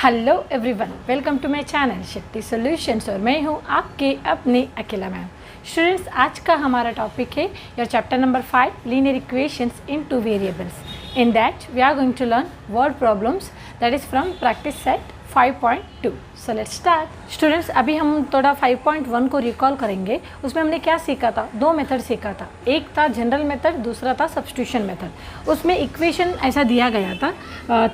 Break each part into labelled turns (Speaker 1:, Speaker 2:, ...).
Speaker 1: Hello everyone, welcome to my channel Shakti solutions और मैं हूँ आपके अपने अकेला मैम। स्टूडेंट्स, आज का हमारा टॉपिक है your chapter number 5 linear equations in two variables. In that we are going to learn word problems that is from practice set 5.2। So let's start. Students, अभी हम थोड़ा 5.1 को रिकॉल करेंगे। उसमें हमने क्या सीखा था? दो मेथड सीखा था, एक था जनरल मेथड, दूसरा था सब्स्टिट्यूशन मेथड। उसमें इक्वेशन ऐसा दिया गया था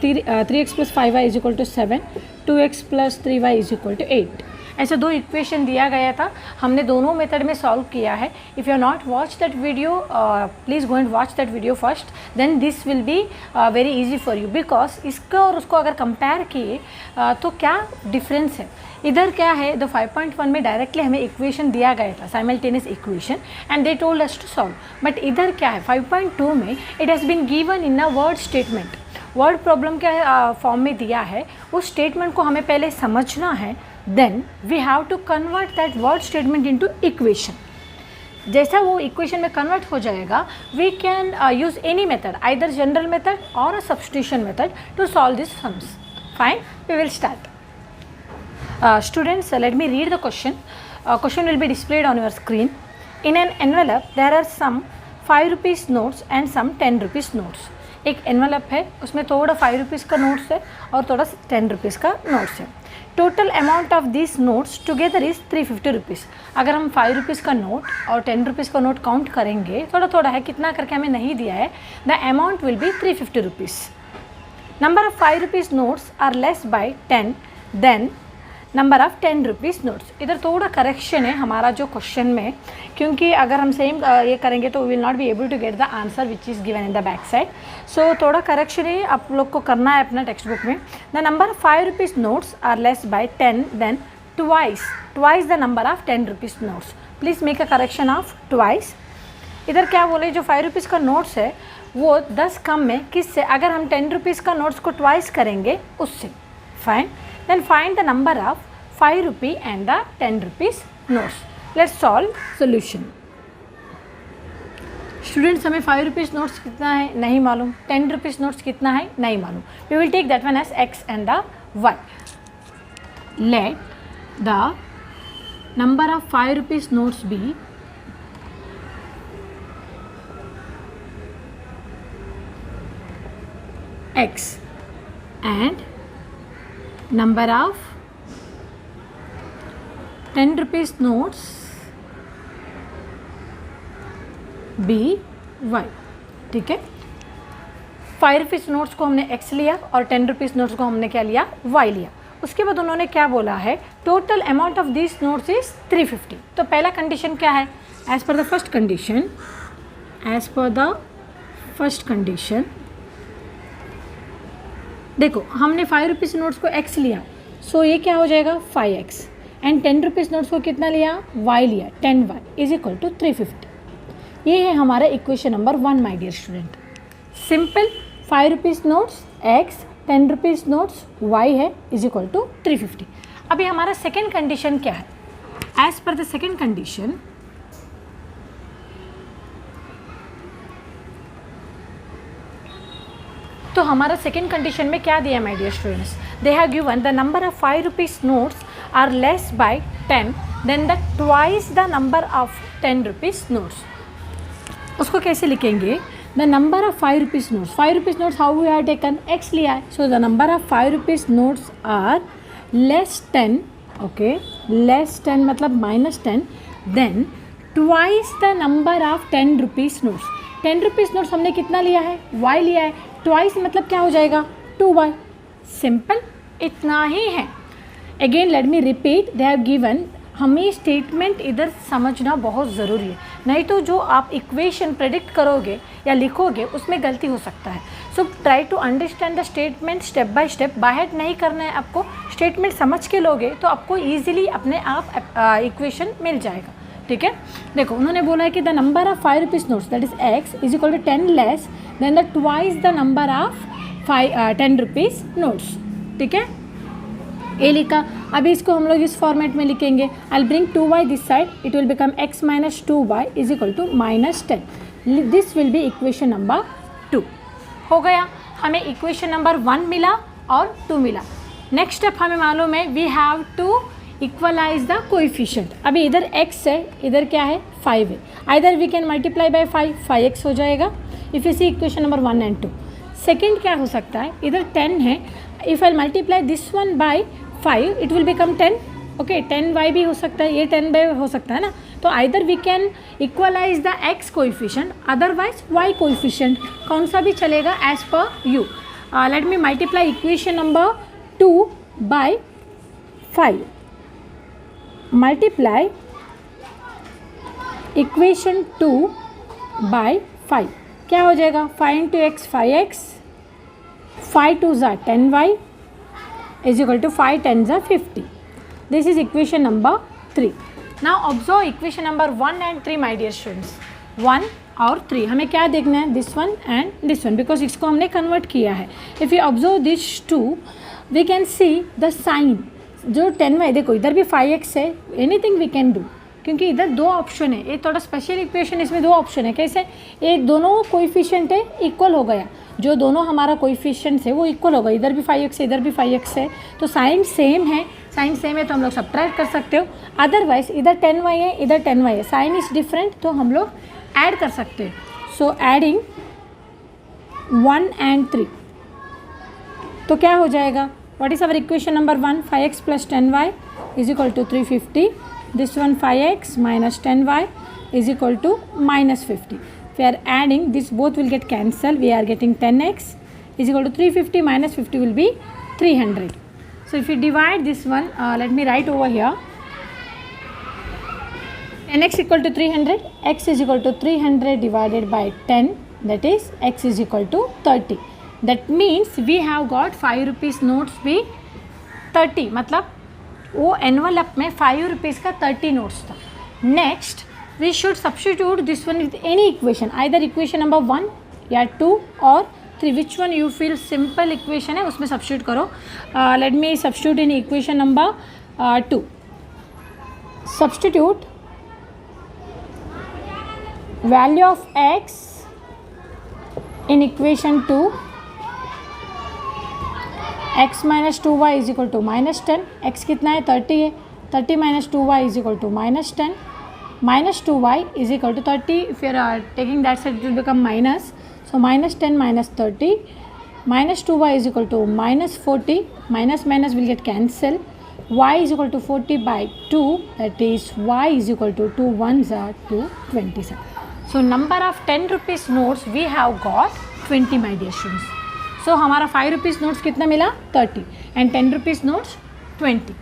Speaker 1: 3x + 5y = 7, 2x + 3y = 8। ऐसे दो इक्वेशन दिया गया था, हमने दोनों मेथड में सॉल्व किया है। If you not watch that video, please go and watch that video first, then this will be very easy for you, because इसको और उसको अगर कंपेयर किए तो क्या डिफरेंस है। इधर क्या है, द 5.1 में डायरेक्टली हमें इक्वेशन दिया गया था, simultaneous equation, and they told us to solve. But इधर क्या है, 5.2 में it has been given in a word statement. Word problem क्या फॉर्म में दिया है, उस स्टेटमेंट को हमें पहले समझना है, then we have to convert that word statement into equation. जैसा वो इक्वेशन में कन्वर्ट हो जाएगा, we can use any method, either general method और a substitution method to solve this sums. Fine, we will start. Students, let me read the question. Question will be displayed on your screen. In an envelope, there are some 5 rupees notes and some 10 rupees notes. एक envelope है, उसमें थोड़ा 5 rupees का notes है और थोड़ा 10 rupees का notes है। Total amount of this notes together is 350 rupees. अगर हम 5 रुपीज़ का नोट और 10 रुपीज़ का नोट काउंट करेंगे, थोड़ा थोड़ा है, कितना करके हमें नहीं दिया है, the amount will be 350 rupees. Number of 5 rupees notes are less by 10 than number of 10 rupees notes. इधर थोड़ा करेक्शन है हमारा जो क्वेश्चन में, क्योंकि अगर हम सेम ये करेंगे तो will not be able to get the answer which is given in the back side. So थोड़ा करेक्शन है आप लोग को करना है अपना टेक्स्ट बुक में। The number of 5 rupees notes are less by 10 then twice the number of 10 rupees notes. Please make a correction of twice. इधर क्या बोले, जो 5 रुपीज़ का नोट्स है वो 10 कम में किससे, अगर हम 10 रुपीज़ का नोट्स को ट्वाइस करेंगे उससे। Fine, then find the number of 5 rupee and the 10 rupees notes. Let's solve solution. Students, हमें 5 rupees notes कितना है नहीं मालूम, 10 rupees notes कितना है नहीं मालूम. We will take that one as x and the y. Let the number of 5 rupees notes be x and number of 10 rupees notes be y। ठीक है, 5 रुपीज़ नोट्स को हमने x लिया और 10 रुपीज़ नोट्स को हमने क्या लिया, y लिया। उसके बाद उन्होंने क्या बोला है, total amount of this notes is 350। तो पहला कंडीशन क्या है, as per the first condition, देखो हमने 5 रुपीज़ नोट्स को x लिया, सो ये क्या हो जाएगा 5x, एंड 10 रुपीज़ नोट्स को कितना लिया, y लिया, 10y इज इक्वल टू 350। ये है हमारा equation number 1 my dear student. Simple, 5 rupees notes x, 10 rupees notes y है इज इक्वल टू 350। अभी हमारा सेकेंड कंडीशन क्या है, as per the second condition, तो हमारा सेकेंड कंडीशन में क्या दिया my dear students, they have given the number of 5 rupees notes are less by 10 than the twice the number of 10 rupees notes. उसको कैसे लिखेंगे, the number of 5 rupees notes, 5 rupees notes how we have taken x लिया है, so the number of 5 rupees notes are less 10, okay, less 10 मतलब -10, then twice the number of 10 rupees notes. 10 rupees notes हमने कितना लिया है, y लिया है, twice मतलब क्या हो जाएगा 2y। सिंपल, इतना ही है। Again let me repeat, they have given, हमें स्टेटमेंट इधर समझना बहुत ज़रूरी है, नहीं तो जो आप इक्वेशन प्रेडिक्ट करोगे या लिखोगे उसमें गलती हो सकता है। So try to understand the statement step by step, बाहर नहीं करना है आपको, स्टेटमेंट समझ के लोगे तो आपको ईजिली अपने आप इक्वेशन मिल जाएगा। ठीक है, देखो उन्होंने बोला है कि the number of 5 rupees notes that is x is equal to 10 less than the twice the number of 10 rupees notes. ठीक है, ए लिखा। अभी इसको हम लोग इस फॉर्मेट में लिखेंगे, I will bring 2y this side, it will become x - 2y is equal to -10। This will be equation number 2। हो गया, हमें इक्वेशन नंबर 1 मिला और 2 मिला। नेक्स्ट स्टेप हमें मालूम है we have to equalize the coefficient. अभी इधर x है, इधर क्या है 5 है, either we can multiply by 5x हो जाएगा if you see equation number 1 and 2। Second क्या हो सकता है, इधर 10 है, if I multiply this one by 5 it will become 10। Okay 10y भी हो सकता है, ये 10y हो सकता है ना। तो either we can equalize the x coefficient otherwise y coefficient, कौन सा भी चलेगा as per you. Let me multiply equation number 2 by 5, multiply equation 2 by 5, क्या हो जाएगा 5 इंटू एक्स 5x, 5 2 ज़ा 10y इज इक्वल टू 5 10 ज़ा 50। This is equation number 3। Now observe equation number 1 and 3 my dear students. 1 और 3 हमें क्या देखना है, this one and this one, because इसको हमने कन्वर्ट किया है। If you observe this 2 we can see the sign, जो 10y, देखो इधर भी 5x है, एनीथिंग वी कैन डू, क्योंकि इधर दो ऑप्शन है। ये थोड़ा स्पेशल इक्वेशन, इसमें दो ऑप्शन है। कैसे, ये दोनों कोएफिशिएंट है इक्वल हो गया, जो दोनों हमारा कोएफिशिएंट्स है वो इक्वल हो गया, इधर भी 5x है इधर भी 5x है, तो साइन सेम है। साइन सेम है तो हम लोग सब्ट्रैक्ट कर सकते हो, अदरवाइज इधर 10y है इधर 10y है, साइन इज डिफरेंट तो हम लोग ऐड कर सकते हैं। सो एडिंग 1 and 3 तो क्या हो जाएगा, what is our equation number 1, 5x plus 10y is equal to 350. This one 5x minus 10y is equal to minus 50. If we are adding, this both will get cancelled. We are getting 10x is equal to 350 minus 50 will be 300. So if you divide this one, let me write over here. 10x equal to 300, x is equal to 300 divided by 10, that is x is equal to 30. That means we have got 5 rupees notes भी 30, मतलब वो envelope में 5 rupees का 30 notes था। Next we should substitute this one with any equation, either equation number 1 या 2 और 3, which one you feel simple equation है उसमें सब्स्टिट्यूट करो। Let me substitute in equation number 2। Substitute value of x in equation 2, x minus 2y is equal to minus 10, x कितना है 30 है, 30 minus 2y is equal to minus 10, minus 2y is equal to 30, if you are taking that side it will become minus, so minus 10 minus 30, minus 2y is equal to minus 40, minus minus will get cancel, y is equal to 40 by 2, that is y is equal to 2 1s are 227. So number of 10 rupees notes we have got 20 my dear students. So हमारा 5 rupees notes कितना मिला 30 and 10 rupees notes 20।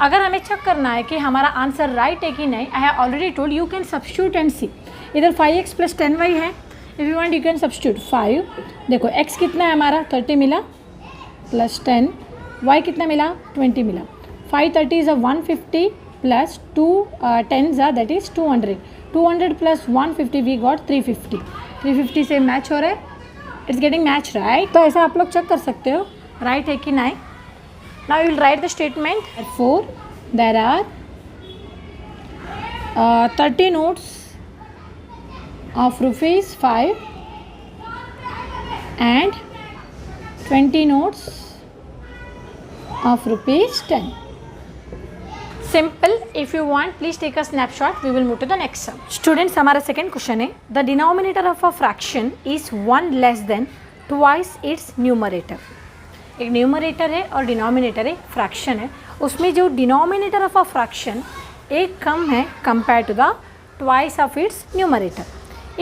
Speaker 1: अगर हमें check करना है कि हमारा answer right है कि नहीं, I have already told you can substitute and see. इधर 5x प्लस 10y है, if you want you can substitute 5, देखो x कितना है हमारा 30 मिला प्लस 10, y कितना मिला 20 मिला, 5 30 इज़ 150 plus 2 10 that is 200, 200 plus 150 we got 350, 350 से मैच हो रहा है, इट्स गेटिंग मैच राइट। तो ऐसा आप लोग चेक कर सकते हो राइट है कि नहीं। Now you will write the statement, for there are 30 notes of ₹5 and 20 notes of ₹10। Simple, if you want please take a snapshot, we will move to the next sum. Students हमारा second question है, the denominator of a fraction is 1 less than twice its numerator. एक numerator है और denominator है, fraction है, उसमें जो denominator of a fraction एक कम है compare to the twice of its numerator.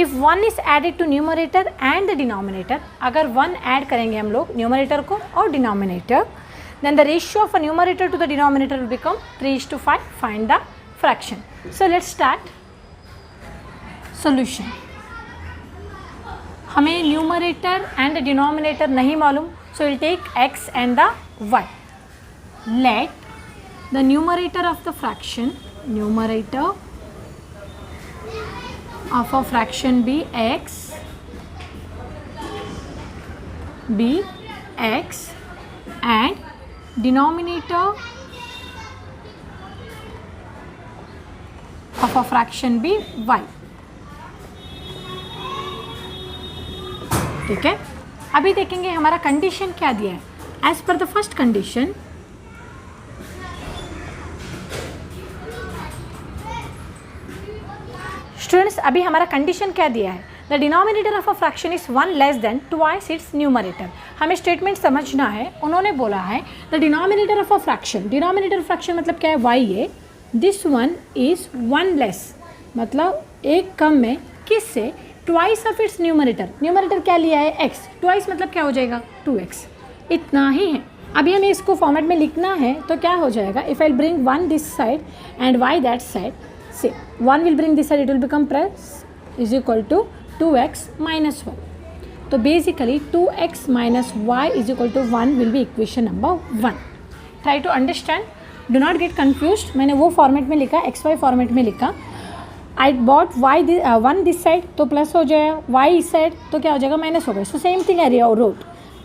Speaker 1: If 1 is added to numerator and the denominator, अगर 1 ऐड करेंगे हम लोग न्यूमरेटर को और denominator, then the ratio of a numerator to the denominator will become 3:5. Find the fraction. So let's start solution. हमें numerator and the denominator नहीं मालूम, so we'll take x and the y. Let the numerator of the fraction, numerator of a fraction be x, and denominator of a fraction be y. ठीक है, अभी देखेंगे हमारा condition क्या दिया है। As per the first condition students अभी हमारा कंडीशन क्या दिया है, the denominator of a fraction is 1 less than twice its numerator. हमें स्टेटमेंट समझना है। उन्होंने बोला है the denominator of a fraction, denominator fraction मतलब क्या है, वाई है, दिस वन इज 1 लेस मतलब एक कम में, किससे, twice of its numerator. Numerator क्या लिया है, एक्स, ट्वाइस मतलब क्या हो जाएगा 2x, इतना ही है। अभी हमें इसको फॉर्मेट में लिखना है तो क्या हो जाएगा, if I bring 1 this side and y that side, से 1 will bring this side, it will become plus is equal to 2x minus 1. तो basically 2x minus y is equal to 1 will be equation number 1. Try to understand, do not get confused. मैंने वो format में लिखा, xy format में लिखा। I bought y 1 this side तो plus हो जाएगा, y इस साइड तो क्या हो जाएगा, माइनस हो गया। So same thing I wrote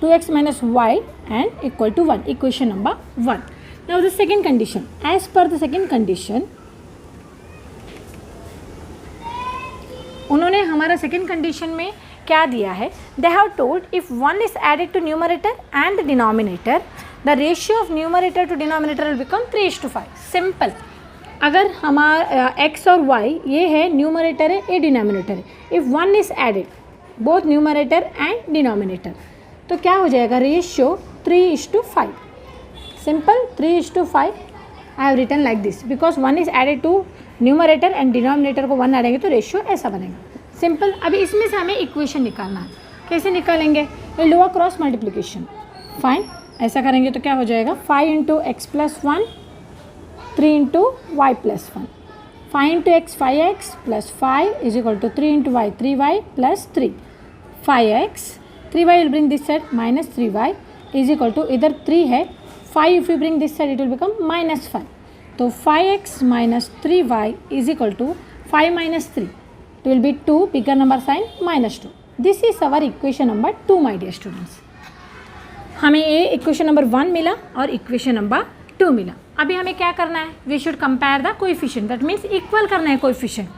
Speaker 1: 2x minus y and equal to 1, equation number 1. Now the second condition, as per the second condition, उन्होंने हमारा सेकेंड कंडीशन में क्या दिया है, they have told if 1 is added to numerator and denominator, the ratio of numerator to denominator will become 3:5। Simple, अगर हमारा x और y ये है न्यूमरेटर है, ये डिनोमिनेटर है, if 1 is added both numerator and denominator तो क्या हो जाएगा, ratio 3:5। Simple, 3:5 I have written like this because 1 is added to numerator and denominator को 1 ऐडेंगे तो रेशियो ऐसा बनेगा। सिंपल, अभी इसमें से हमें इक्वेशन निकालना है। कैसे निकालेंगे, लोअर क्रॉस मल्टीप्लिकेशन, फाइन, ऐसा करेंगे तो क्या हो जाएगा, 5 into x plus 1, 3 into y plus 1, 5 into x 5x plus 5 is equal to 3 into y 3y plus 3, 5x 3y will bring this side minus 3y is equal to, इधर 3 है, 5 if you bring this side it will become minus 5, तो 5x minus 3y is equal to 5 minus 3, it will be 2, bigger number sign minus 2. This is our equation number 2 my dear students. हमें ये equation number 1 मिला और equation number 2 मिला। अभी हमें क्या करना है, we should compare the coefficient, that means equal करना है कोएफिशिएंट।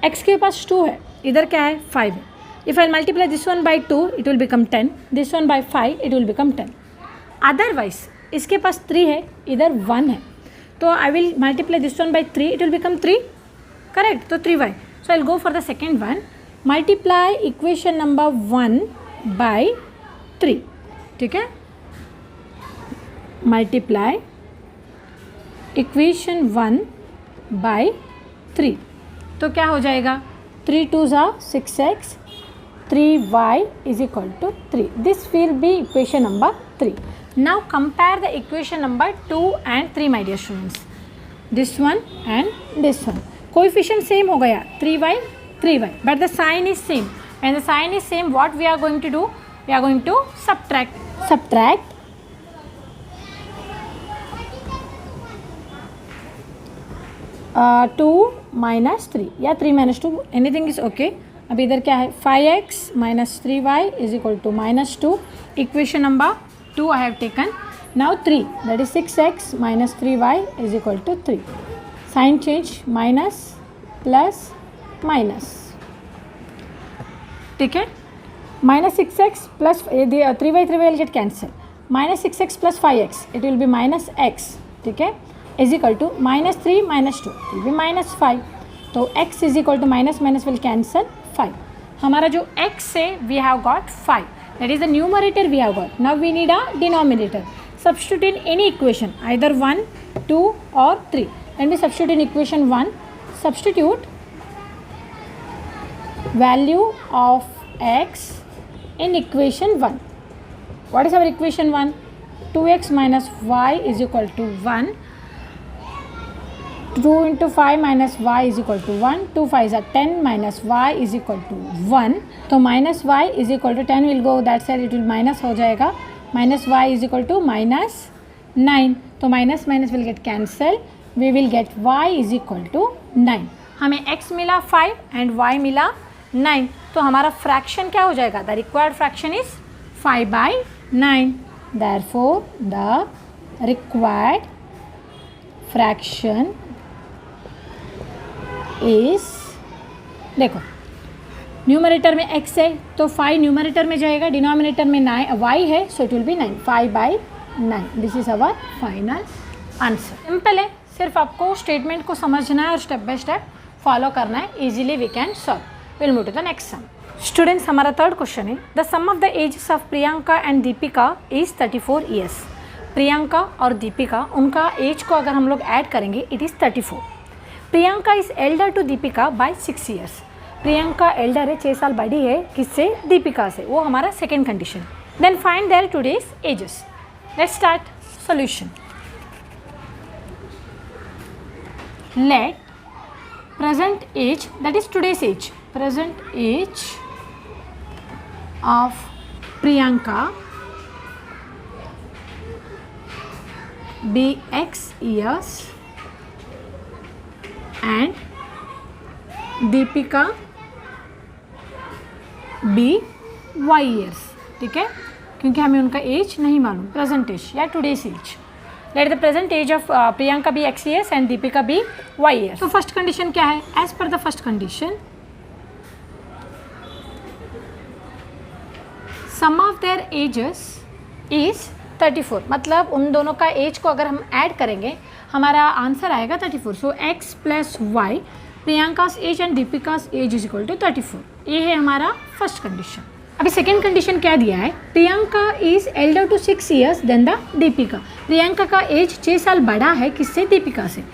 Speaker 1: x के पास 2 है, इधर क्या है 5 है, if I multiply this one by 2 it will become 10, this one by 5 it will become 10। Otherwise इसके पास 3 है, इधर 1 है, तो I will multiply this one by 3 it will become 3, correct, तो 3y। So I'll go for the second one, multiply equation number 1 by 3, ठीक है, multiply equation 1 by 3 तो क्या हो जाएगा, 3 2s are 6x, 3y is equal to 3. This will be equation number 3. Now compare the equation number 2 and 3 my dear students, this one and this one. Coefficient same हो गया 3y but the sign is same, when the sign is same what we are going to do, we are going to subtract 2 minus 3 या 3 minus 2, anything is okay. अब इधर क्या है, 5x minus 3y is equal to minus 2, equation number 2 I have taken. Now 3 that is 6x minus 3y is equal to 3, sign change minus plus minus, ठीक है, minus 6x plus 3y will get cancel, minus 6x plus 5x it will be minus x, ठीक है, is equal to minus 3 minus 2 will be minus 5, तो x is equal to minus minus will cancel 5। हमारा जो x है we have got 5, that is the numerator we have got. Now we need a denominator, substitute in any equation either 1, 2 और 3। Let me substitute in equation 1, substitute value of x in equation 1. What is our equation 1? 2x minus y is equal to 1, 2 into 5 minus y is equal to 1, 2 5s are 10 minus y is equal to 1, तो minus y is equal to 10 will go that side, it will minus हो जाएगा, minus y is equal to minus 9, तो minus minus will get cancel, we will get y is equal to 9। हमें x मिला 5 and y मिला 9, तो हमारा fraction क्या हो जाएगा, the required fraction is 5/9, therefore the required fraction is, देखो न्यूमरेटर में x है तो 5 न्यूमरेटर में जाएगा, डिनोमिनेटर में 9 y है, so it will B 9, 5/9। This is our final answer. Simple है, सिर्फ आपको स्टेटमेंट को समझना है और स्टेप बाय स्टेप फॉलो करना है, easily we can solve. Will move to the next sum. Students, हमारा थर्ड क्वेश्चन है, the sum of the ages of Priyanka and Deepika is 34 years. Priyanka और दीपिका, उनका एज को अगर हम लोग ऐड करेंगे it is 34. Priyanka is elder to Deepika by 6 years. Priyanka elder है, 6 साल बड़ी है किससे? दीपिका से. वो हमारा second condition. Then find their today's ages. Let's start solution. Let present age, that is today's age, present age of Priyanka be X years and Deepika be Y years. ठीक है, क्योंकि हमें उनका एज नहीं मालूम. प्रेजेंट एज या today's age. Let the present age of Priyanka be X years and Deepika be Y years. तो first condition क्या है? As per the first condition, sum of their ages is 34. मतलब उन दोनों का एज को अगर हम ऐड करेंगे हमारा आंसर आएगा 34. So X plus Y, Priyanka's age and Deepika's age is equal to 34. ये है हमारा फर्स्ट कंडीशन. अभी सेकेंड कंडीशन क्या दिया है? Priyanka is elder to 6 years than the Deepika. Priyanka का एज 6 साल बड़ा है किससे? दीपिका से.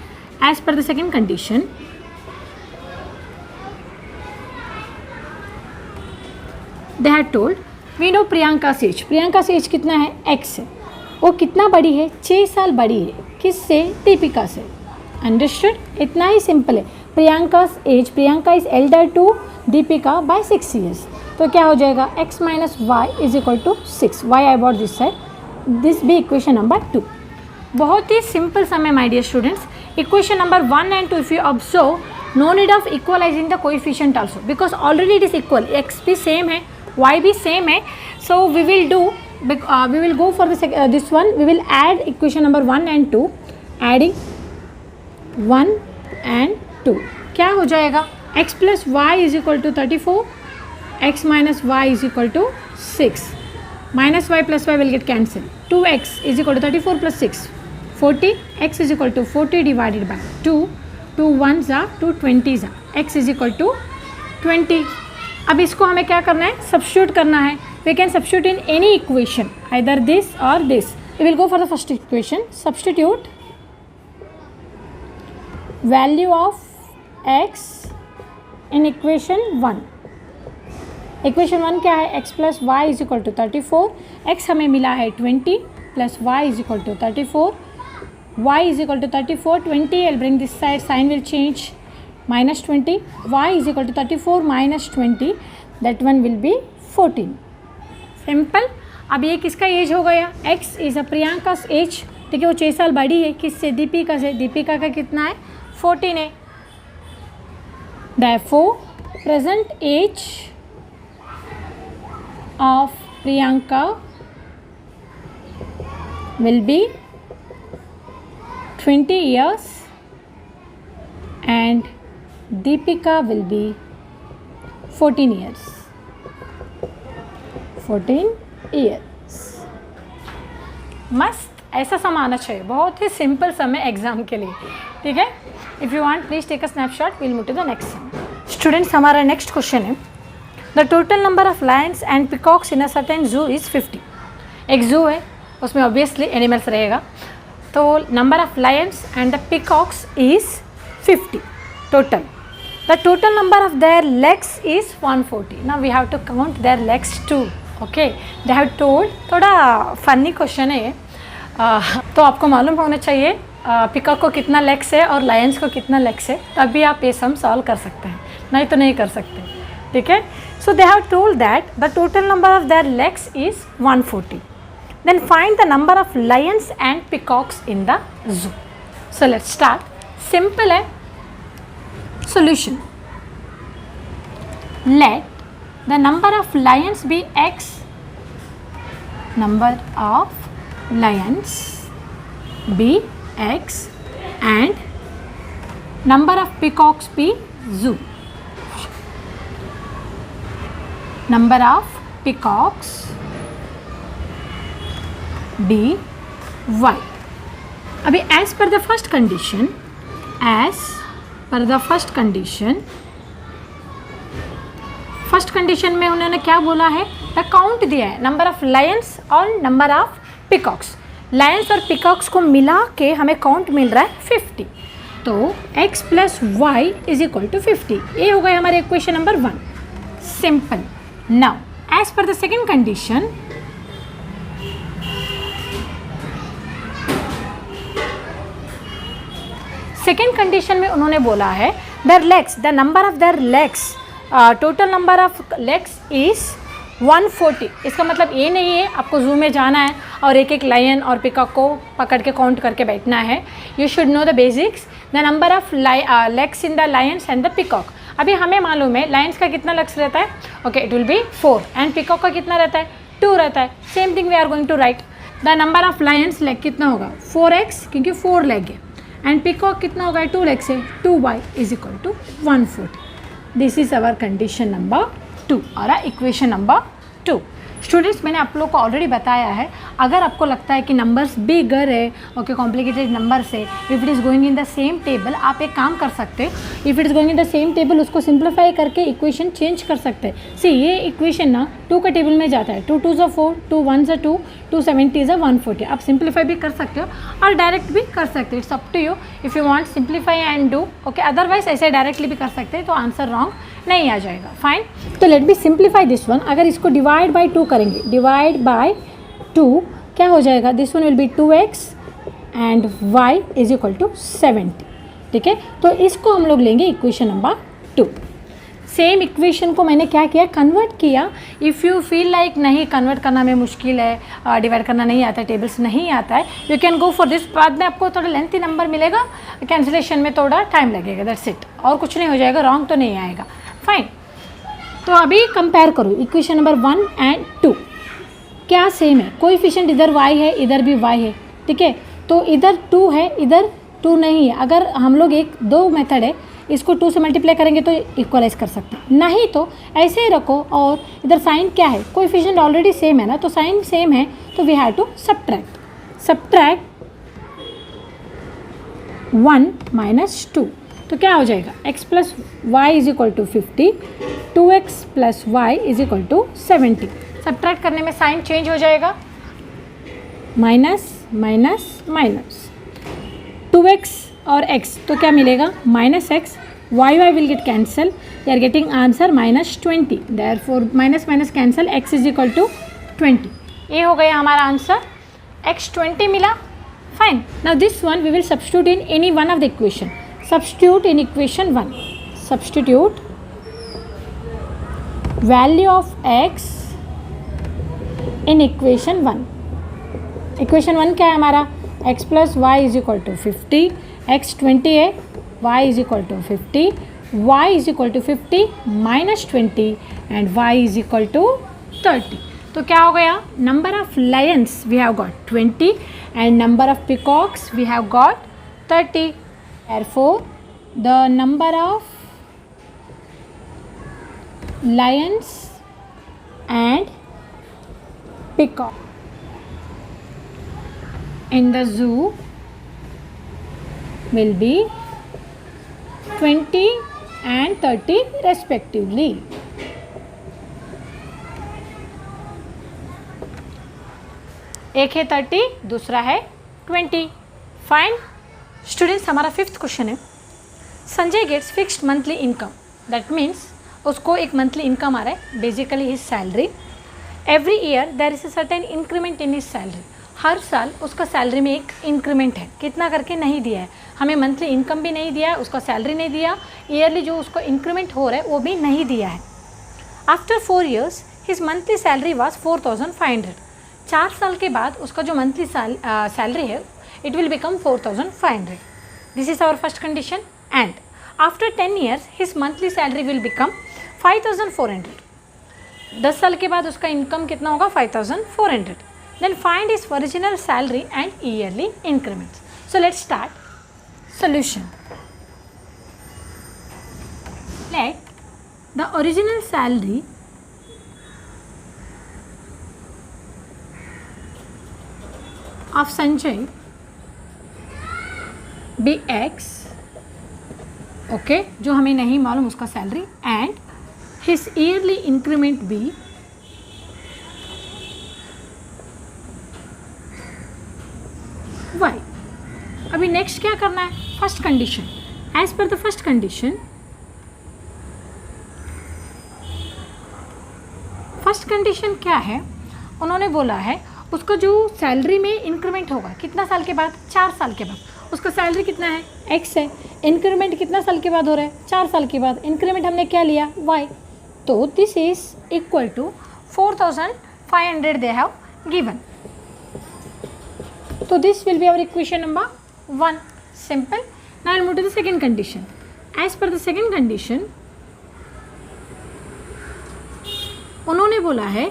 Speaker 1: As per the second condition, they had told we know Priyanka age. Priyanka age कितना है? X है. वो कितना बड़ी है? 6 साल बड़ी है किससे? दीपिका से. अंडरस्टूड? इतना ही सिंपल है. Priyanka age, Priyanka is elder to Deepika by 6 years. तो क्या हो जाएगा? X minus y is equal to 6. Y I brought this side, this be equation number 2. बहुत ही सिंपल सम है my dear students. Equation number 1 and 2 if you observe, no need of equalizing the coefficient also because already it is equal. X भी same है, Y भी same है. So we will do, we will go for this one. We will add equation number 1 and 2. Adding 1 and 2 क्या हो जाएगा? X plus y is equal to 34. X minus y is equal to 6. Minus y plus y will get cancelled. 2x is equal to 34 plus 6. 40. X is equal to 40 divided by 2. 2 1s are 2 20s are. X is equal to 20. अब इसको हमें क्या करना है? Substitute करना है. We can substitute in any equation, either this or this. We will go for the first equation. Substitute value of x in equation 1. Equation 1 क्या है? x plus y is equal to 34. x हमें मिला है 20 plus y is equal to 34. y is equal to 34. 20 I'll bring this side, sign will change. Minus 20. y is equal to 34 minus 20. That one will be 14. Simple. अब ये किसका age हो गया? x is a Priyanka age. ठीक है, वो 6 साल बड़ी है किससे? दीपिका से. दीपिका का कितना है? 14 है. Therefore, present age of Priyanka will be 20 years and Deepika will be 14 years. 14 years. मस्त. ऐसा सम आना चाहिए. बहुत ही सिंपल सम है एग्जाम के लिए. ठीक है. If you want please take a snapshot. Will move to the next sum. Students, हमारा नेक्स्ट क्वेश्चन है, the total number of lions and peacocks in a certain zoo is 50. एक zoo है, उसमें ऑब्वियसली एनिमल्स रहेगा. तो number of lions and the peacocks is 50 total. The total number of their legs is 140. Now we have to count their legs too. Okay, they have told. थोड़ा funny question है ये. तो आपको मालूम होना चाहिए पिकॉक को कितना लेग्स है और लायंस को कितना लेग्स है, तभी आप ये सम सॉल्व कर सकते हैं, नहीं तो नहीं कर सकते. ठीक है. So they have told that the total number of their legs is 140. Then find the number of lions and peacocks in the zoo. So let's start. Simple है. Solution. Let the number of lions be x. Number of lions be x and number of peacocks be zoo. Number of peacocks be y. अभी as per the first condition, as पर the first condition में उन्होंने क्या बोला है, the count दिया है, number of Lions और नंबर ऑफ पिकॉक्स। लायंस और पिकॉक्स को मिला के हमें काउंट मिल रहा है 50। तो x plus y is equal to 50। ये हो गया हमारे equation number 1, simple. Now as per the second condition, second condition में उन्होंने बोला है their legs, the number of their legs, total number of legs is 140। इसका मतलब ये नहीं है आपको जू में जाना है और एक एक लायन और पिकॉक को पकड़ के काउंट करके बैठना है। You should know the basics, the number of legs in the Lions and the peacock. अभी हमें मालूम है लायंस का कितना लेग्स रहता है, okay it will be 4, and peacock का कितना रहता है, 2 रहता है। Same thing we are going to write the number of lions leg कितना होगा 4x, क्योंकि 4 लेग है, एंड पिकॉक कितना होगा 2 लेग से 2y is equal to 140। This is our condition number 2 और इक्वेशन नंबर 2। स्टूडेंट्स, मैंने आप लोग को ऑलरेडी बताया है, अगर आपको लगता है कि नंबर्स बिगर है, ओके कॉम्प्लिकेटेड नंबर्स है, if it is going in the same table, आप एक काम कर सकते हैं, if it is going in the same table उसको सिंप्लीफाई करके इक्वेशन चेंज कर सकते हैं। सी ये इक्वेशन ना 2 का टेबल में जाता है, 2 2 ज़ा 4, 2 1 ज़ा 2, 2 70 ज़ा 140। आप सिंप्लीफाई भी कर सकते हो और डायरेक्ट भी कर सकते हो, it's up to you if you want simplify and do, okay. Otherwise ऐसे डायरेक्टली भी कर सकते हैं तो आंसर रॉन्ग नहीं आ जाएगा। फाइन, तो let be simplify this one. अगर इसको डिवाइड बाय 2 करेंगे, डिवाइड बाय 2 क्या हो जाएगा, this one will be 2x and y is equal to 70। ठीक है, तो इसको हम लोग लेंगे इक्वेशन नंबर 2। सेम इक्वेशन को मैंने क्या किया, कन्वर्ट किया। इफ़ यू फील लाइक नहीं कन्वर्ट करना में मुश्किल है, डिवाइड करना नहीं आता है, टेबल्स नहीं आता है, you can go for this. बाद में आपको थोड़ा लेंथी नंबर मिलेगा, कैंसिलेशन में थोड़ा टाइम लगेगा, दैट्स इट, और कुछ नहीं हो जाएगा, रॉन्ग तो नहीं आएगा। फाइन, तो अभी कंपेयर करो इक्वेशन नंबर 1 एंड 2, क्या सेम है, कोएफिशिएंट इधर y है, इधर भी y है। ठीक है, तो इधर 2 है, इधर 2 नहीं है। अगर हम लोग 2 मेथड है, इसको 2 से मल्टीप्लाई करेंगे तो इक्वलाइज कर सकते हैं, नहीं तो ऐसे ही रखो। और इधर साइन क्या है, कोएफिशिएंट ऑलरेडी सेम है ना, तो साइन सेम है तो we have to subtract 1 minus 2। तो क्या हो जाएगा, x plus y is equal to 50, 2x plus y is equal to 70। Subtract करने में साइन चेंज हो जाएगा, माइनस माइनस माइनस 2x और x, तो क्या मिलेगा minus x, y will get cancel, we are getting answer minus 20। Therefore minus minus cancel, x is equal to 20। ये हो गया हमारा आंसर, x 20 मिला। Fine, now this one we will substitute in any one of the equation. Substitute in equation 1. Substitute value of x in equation 1. Equation 1 क्या है हमारा, x plus y is equal to 50, x 20 है, y is equal to 50, y is equal to 50 minus 20 and y is equal to 30. तो क्या हो गया, number of lions we have got 20 and number of peacocks we have got 30. Therefore, the number of lions and peacock in the zoo will be 20 and 30 respectively. एक है 30, दूसरा है 20। Fine students, हमारा 5th question है, Sanjay gets fixed monthly income, that means उसको एक monthly income आ रहा है, basically his salary. Every year there is a certain increment in his salary, हर साल उसका सैलरी में एक इंक्रीमेंट है, कितना करके नहीं दिया है हमें, मंथली इनकम भी नहीं दिया है, उसका सैलरी नहीं दिया, ईयरली जो उसको इंक्रीमेंट हो रहा है वो भी नहीं दिया है। After 4 years his monthly salary was 4500। 4 साल के बाद उसका जो मंथली सैलरी है it will become 4500. This is our first condition. And after 10 years his monthly salary will become 5400. 10 साल के बाद उसका इनकम कितना होगा 5400. Then find his original salary and yearly increments. So let's start solution. Let the original salary of Sanjay be x okay, जो हमें नहीं मालूम उसका salary, and his yearly increment be y. अभी नेक्स्ट क्या करना है, first condition, as per the first condition, first condition क्या है, उन्होंने बोला है उसको जो सैलरी में इंक्रीमेंट होगा कितना साल के बाद, 4 साल के बाद। उसका सैलरी कितना है, x है, इंक्रीमेंट कितना साल के बाद हो रहा है, 4 साल के बाद, इंक्रीमेंट हमने क्या लिया, y। तो this is equal to 4500 they have given. So this will be our equation number 1. Simple. Now I'll move to the second condition. As per the second condition, उन्होंने बोला है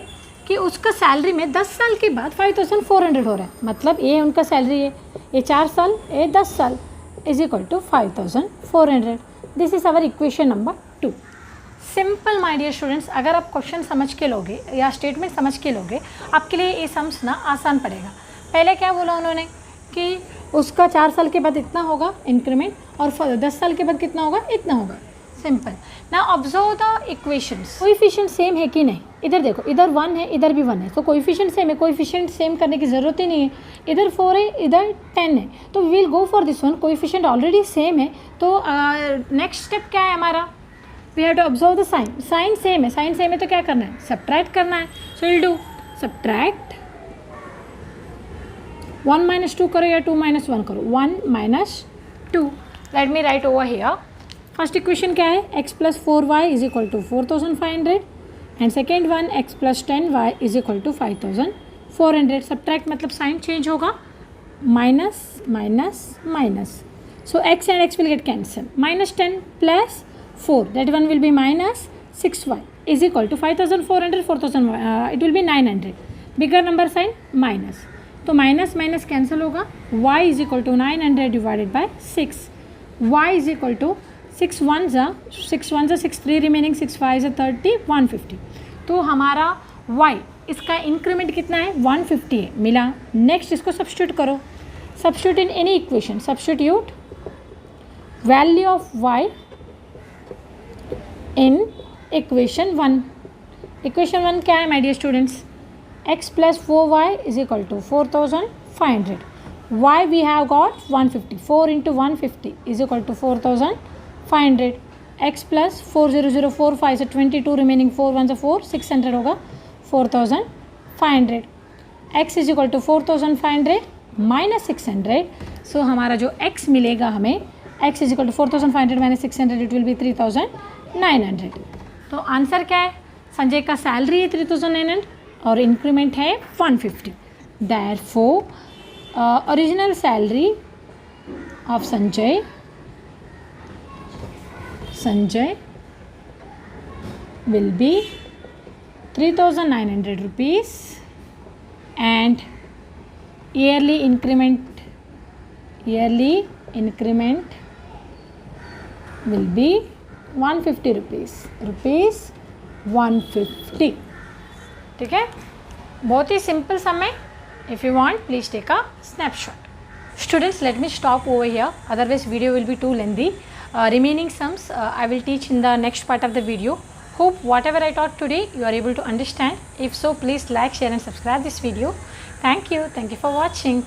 Speaker 1: कि उसका सैलरी में 10 साल के बाद 5400 हो रहा है। मतलब ये उनका सैलरी है, ये 4 साल, ये 10 साल, is equal to 5400। This is our equation number 2। Simple my dear students, अगर आप क्वेश्चन समझ के लोगे या स्टेटमेंट समझ के लोगे, आपके लिए ये सम्स ना आसान पड़ेगा। पहले क्या बोला उन्होंने कि उसका 4 साल के बाद इतना होगा इंक्रीमेंट, और 10 साल के बाद कितना होगा, इतना होगा। सिंपल। ना observe the equations, coefficient same है कि नहीं। इधर देखो, इधर 1 है, इधर भी 1 है, तो कोएफिशिएंट सेम है, कोएफिशिएंट सेम करने की ज़रूरत ही नहीं है। इधर 4 है, इधर 10 है, तो we will go for this one, coefficient already same है। तो नेक्स्ट स्टेप क्या है हमारा, we have to observe the sign. Sign same है, साइन सेम है तो क्या करना है, सब्ट्रैक्ट करना है। So will do subtract 1 minus 2 करो या 2 minus 1 करो, 1 minus 2। Let me right over here. First equation क्या है, x plus 4y is equal to 4500, and second one x plus 10y is equal to 5400। Subtract मतलब sign change होगा, minus minus minus, so x and x will get cancelled। minus 10 plus 4, that one will be minus 6y is equal to 5400, 4000 it will be 900, bigger number sign minus, तो minus minus cancel होगा। y is equal to 900 divided by 6, y is equal to 6 1 जा 6 3 remaining 6 5 जा 30 150। तो हमारा y इसका increment कितना है, 150 है, मिला। नेक्स्ट इसको सब्स्टिट्यूट करो, substitute in any equation, substitute value of y in equation 1। Equation 1 क्या है my dear students, x plus 4y is equal to 4500, y we have got 150, 4 into 150 is equal to 4500, x plus 4004 5 से 22 remaining 4 1 से 4 600 होगा 4500, x is equal to 4500 minus 600। सो हमारा जो x मिलेगा हमें, x is equal to 4500 minus 600, it will be 3900। तो answer क्या है, संजय का सैलरी है 3900 और इंक्रीमेंट है 150। Therefore original salary of Sanjay will be 3900 rupees, and yearly increment will be 150 rupees 150। ठीक है, बहुत ही सिंपल सम है। If you want please take a snapshot. Students, let me stop over here, otherwise video will be too lengthy. Remaining sums I will teach in the next part of the video. Hope whatever I taught today you are able to understand. If so, please like, share and subscribe this video. Thank you for watching.